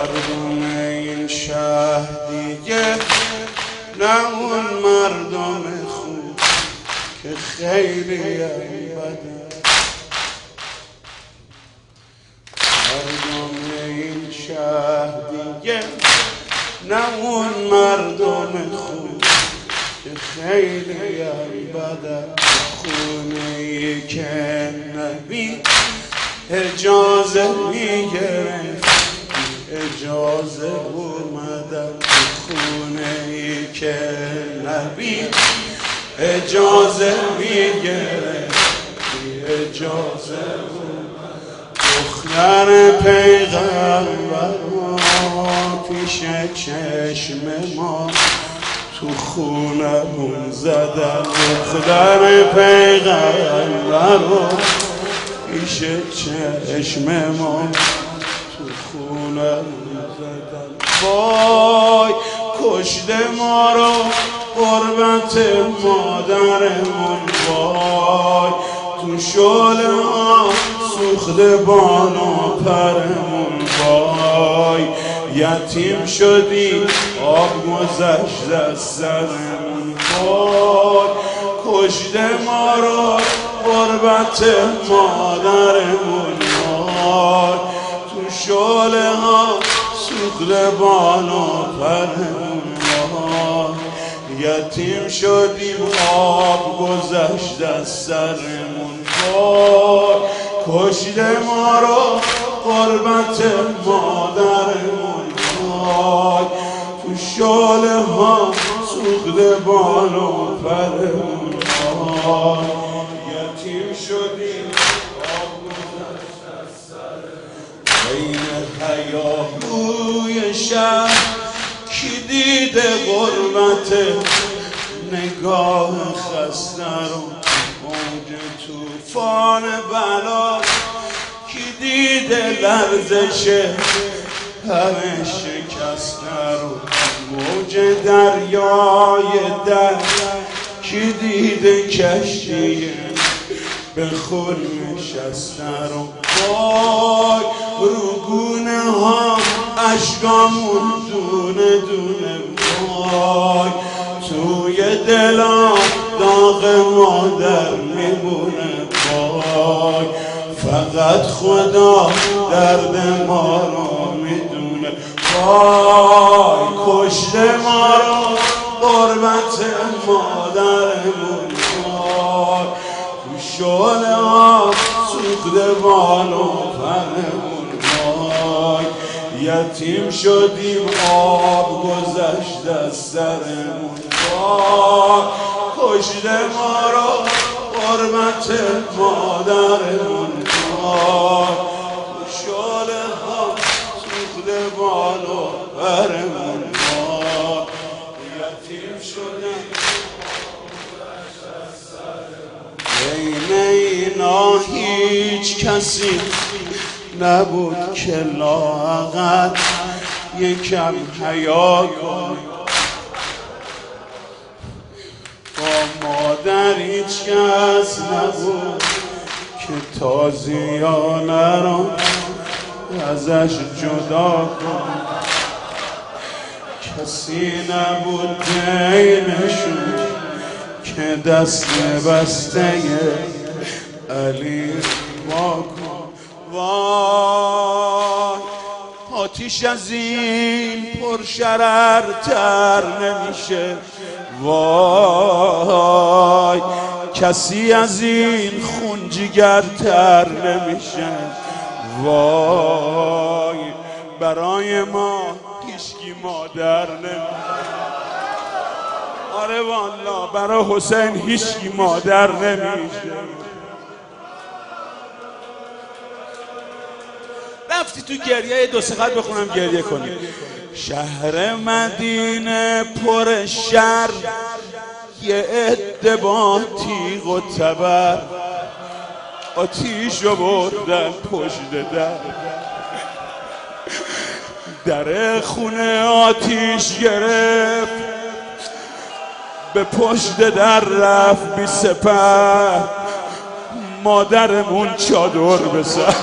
مردم این شهر دیگه نه اون مردم خوب که خیلی بدن. مردم این شهر دیگه نه اون مردم خوب که خیلی بدن. خونه‌ای که نبی اجازه میگرفت اجازه اومدن. خونه‌ای که نبی اجازه میگرفت اجازه اومدن. دختر پیغمبر پیش چشم ما تو خونمون زدن. دختر پیغمبر پیش چشم ما تو خونمون زدن. وای کشته ما رو غربت مادرمون. وای تو شعله ها سوخته بانو پرمون. وای یتیم شدی آب گذشت از سرمون. وای کشته ما رو غربت مادرمون. وای تو شعله ها سوخته بانو پرمون. وای یتیم شدیم آب گذشت از سرمون. وای کشته ما رو غربت مادرمون. وای تو شعله ها سوخته بانو پرمون. وای یتیم شدیم آب گذشت از سرمون. بین هیاهوی شهر کی دیده غربت نگاه خسته رو. موج توفان بلا کی دیده لرزش همه شکسته رو. موج دریای درد کی دیده کشتی به خور نشسته رو. وای رو گونه ها اشکامون دونه دونه. وای توی دلم داغ مادر میمونه. وای فقط خدا درد ما رو میدونه. وای کشته ما رو غربت مادرمون. وای تو شعله ها سوخته بانو پرمون. وای یتیم شدیم آب گذشت از سرمون. وای کشته ما رو غربت مادرمون. وای تو شعله ها سوخته بانو پرمون. وای یتیم شدیم بین اینا هیچ کسی نبود که لااقل یکم حیا کن. با مادر هیچ کس نبود که تازیانه رو ازش جدا کن. کسی نبود بینشون که دست بسته علی ما کن. وای آتیش از این پر شررتر نمیشه. وای کسی از این خون جگرتر نمیشه. وای برای ما هیچکی مادر نمیشه. آره والا برای حسین هیچکی مادر نمیشه. رفتی تو گریه دو سه خط بخونم گریه کنی. شهر مدینه پر شر یه عده با تیغ و تبر آتیشو بردن پشت در خونه آتیش گرفت به پشت در رفت بی سپر مادرمون چادر بسر